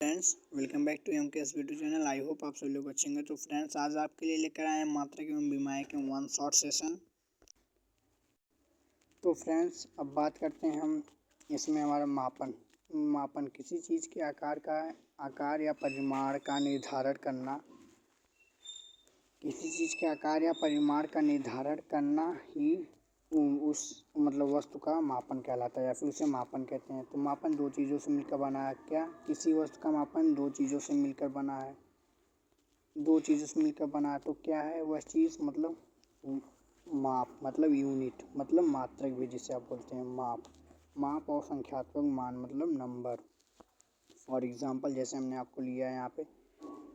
Friends, welcome back to MKS video channel. I hope आप सभी लोग अच्छे होंगे। तो फ्रेंड्स, आज आपके लिए लेकर आए हैं मात्रक एवं विमायक के वन शॉट सेशन। तो फ्रेंड्स, अब बात करते हैं हम इसमें हमारा मापन किसी चीज़ के आकार या परिमाण का निर्धारण करना। किसी चीज़ के आकार या परिमाण का निर्धारण करना ही उस वस्तु का मापन कहलाता है या फिर उसे मापन कहते हैं। तो मापन दो चीज़ों से मिलकर बना है। क्या किसी वस्तु का मापन दो चीज़ों से मिलकर बना है? दो चीज़ों से मिलकर बना है तो क्या है वह चीज़? माप यूनिट मात्रक भी जिसे आप बोलते हैं माप और संख्यात्मक मान नंबर। फॉर एग्जांपल, जैसे हमने आपको लिया है यहाँ पे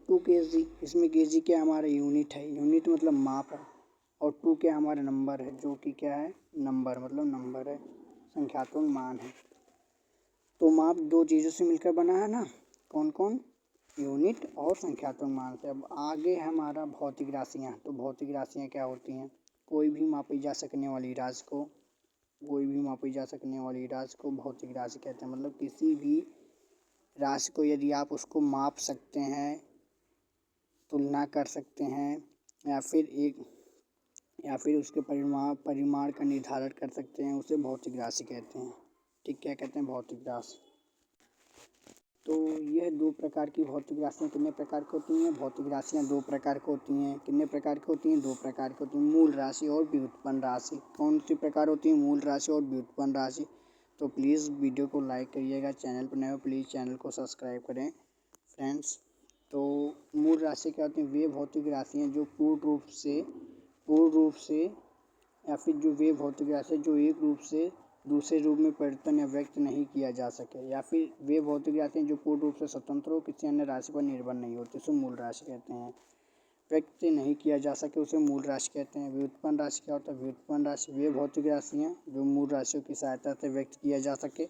2 kg। इसमें kg क्या हमारा यूनिट है। यूनिट माप है। और 2 क्या हमारा नंबर है, जो कि क्या है नंबर नंबर है, संख्यात्मक मान है। तो माप दो चीज़ों से मिलकर बना है ना, कौन कौन? यूनिट और संख्यात्मक मान से। अब आगे है हमारा भौतिक राशियाँ। तो भौतिक राशियाँ क्या होती हैं? कोई भी मापी जा सकने वाली राशि को भौतिक राशि कहते हैं। किसी भी राशि को यदि आप उसको माप सकते हैं, तुलना कर सकते हैं या फिर उसके परिमाण का निर्धारण कर सकते हैं, उसे भौतिक राशि कहते हैं। ठीक, क्या कहते हैं? भौतिक राशि। तो यह दो प्रकार की भौतिक राशियाँ कितने प्रकार की होती हैं? भौतिक राशियाँ दो प्रकार की होती हैं। कितने प्रकार की होती हैं? दो प्रकार की होती हैं। मूल राशि और व्युत्पन्न राशि। कौन सी प्रकार होती है? मूल राशि और व्युत्पन्न राशि। तो प्लीज़ वीडियो को लाइक करिएगा। चैनल पर नए हो प्लीज़ चैनल को सब्सक्राइब करें फ्रेंड्स। तो मूल राशि क्या होती हैं? वे भौतिक राशियाँ जो पूर्ण रूप से या फिर वे भौतिक राशि जो एक रूप से दूसरे रूप में परिवर्तन या व्यक्त नहीं किया जा सके, या फिर वे भौतिक राशियाँ जो पूर्ण रूप से स्वतंत्र हो, किसी अन्य राशि पर निर्भर नहीं होती, उसे मूल राशि कहते हैं। व्यक्त नहीं किया जा सके उसे मूल राशि कहते हैं। व्युत्पन्न राशि क्या होता है? व्युत्पन्न राशि वे भौतिक राशियाँ जो मूल राशियों की सहायता से व्यक्त किया जा सके,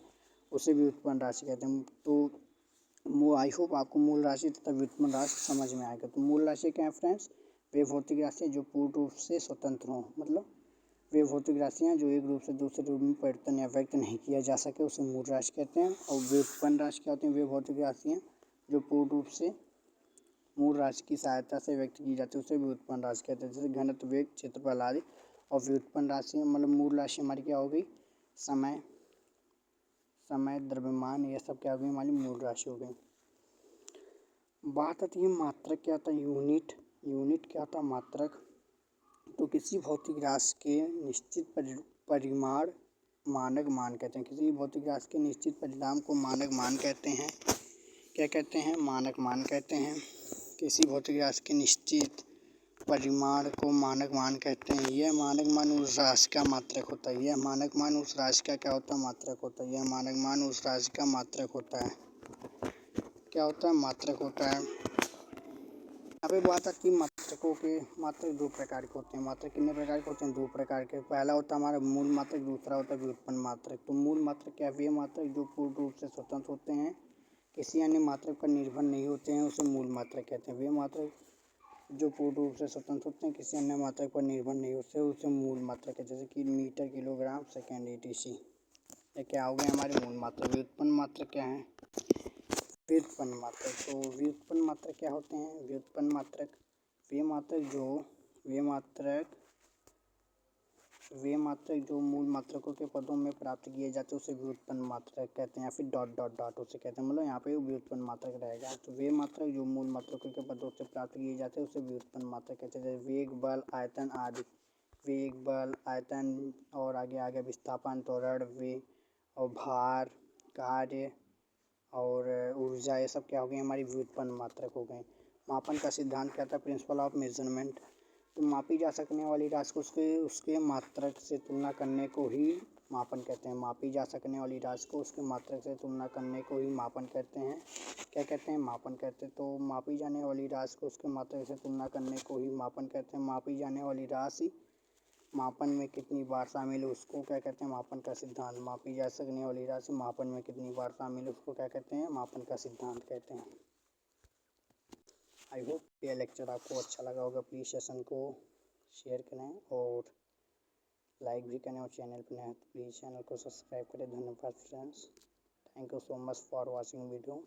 उसे व्युत्पन्न राशि कहते हैं। तो आई होप आपको मूल राशि तथा व्युत्पन्न राशि समझ में आएगा। तो मूल राशि क्या है फ्रेंड्स? वे भौतिक राशियाँ जो पूर्ण रूप से स्वतंत्र हों, वे भौतिक राशियाँ जो एक रूप से दूसरे रूप में परिवर्तन या व्यक्त नहीं किया जा सके, उसे मूल राशि कहते हैं। और व्युत्पन्न राशि क्या होती हैं? वे भौतिक राशियाँ जो पूर्ण रूप से मूल राशि की सहायता से व्यक्त की जाती है, उसे व्युत्पन्न राशि कहते हैं। जैसे घनत्व, वेग, क्षेत्रफल आदि। और व्युत्पन्न राशि मूल राशि हमारी क्या हो गई? समय, द्रव्यमान, ये सब क्या हो गई? हमारी मूल राशि हो गई। बात आती है मात्रक क्या होता है? यूनिट क्या होता है? मात्रक। तो किसी भौतिक राशि के निश्चित परिमाण मानक मान कहते हैं। किसी भौतिक राशि के निश्चित परिणाम को मानक मान कहते हैं। क्या कहते हैं? मानक मान कहते हैं। किसी भौतिक राशि के निश्चित परिमाण को मानक मान कहते हैं। यह मानक मान उस राशि का मात्रक होता है। यह मानक मान उस राशि का क्या होता है? मात्रक होता है। यह मानक मान उस राशि का मात्रक होता है। क्या होता है? मात्रक होता है। यहाँ पे बात आती है मात्रकों के। मात्रक दो प्रकार के होते हैं। मात्रक कितने प्रकार के होते हैं? दो प्रकार के। पहला होता है हमारा मूल मात्रक, दूसरा होता है व्युत्पन्न मात्रक। तो मूल मात्रक क्या है? वे मात्रक जो पूर्ण रूप से स्वतंत्र होते हैं, किसी अन्य मात्रक पर निर्भर नहीं होते हैं, उसे मूल मात्रक कहते हैं। वे मात्रक जो पूर्ण रूप से स्वतंत्र होते हैं, किसी अन्य मात्रक पर निर्भर नहीं होते, उसे मूल मात्रक है। जैसे कि मीटर, किलोग्राम, सेकेंड, etc। ये क्या हो गए हमारे मूल मात्रक। व्युत्पन्न मात्रक क्या है? व्युत्पन्न मात्रक। तो व्युत्पन्न मात्रक क्या होते हैं? व्युत्पन्न मात्रक वे मात्रक जो मूल मात्रकों के पदों में प्राप्त किए जाते हैं, उसे व्युत्पन्न मात्रक कहते हैं। या फिर डॉट डॉट डॉट उसे कहते हैं। यहाँ पे व्युत्पन्न मात्रक रहेगा। तो वे मात्रक जो मूल मात्रकों के पदों से प्राप्त किए जाते हैं, उसे व्युत्पन्न मात्रक कहते हैं। जैसे वेग, बल, आयतन आदि। वेग, बल, आयतन और आगे विस्थापन, त्वरण, वेग और भार, कार्य और ऊर्जा, ये सब क्या हो गई? हमारी व्युत्पन्न मात्रक हो गए। मापन का सिद्धांत क्या था? Principle of measurement. तो मापी जा सकने वाली राशि को उसके मात्रक से तुलना करने को ही मापन कहते हैं। मापी जा सकने वाली राशि को उसके मात्रक से तुलना करने को ही मापन कहते हैं। क्या कहते हैं? मापन कहते हैं। तो मापी जाने वाली राशि को उसके मात्रक से तुलना करने को ही मापन कहते हैं। मापी जाने वाली राशि मापन में कितनी बार शामिल है, उसको क्या कहते हैं? मापन का सिद्धांत। मापी जा सकने वाली राशि मापन में कितनी बार शामिल है, उसको क्या कहते हैं? मापन का सिद्धांत कहते हैं। आई होप ये लेक्चर आपको अच्छा लगा होगा। प्लीज़ सेशन को शेयर करें और लाइक भी करें, और चैनल पर नए हैं तो प्लीज़ चैनल को सब्सक्राइब करें। धन्यवाद friends. Thank you so much for watching video.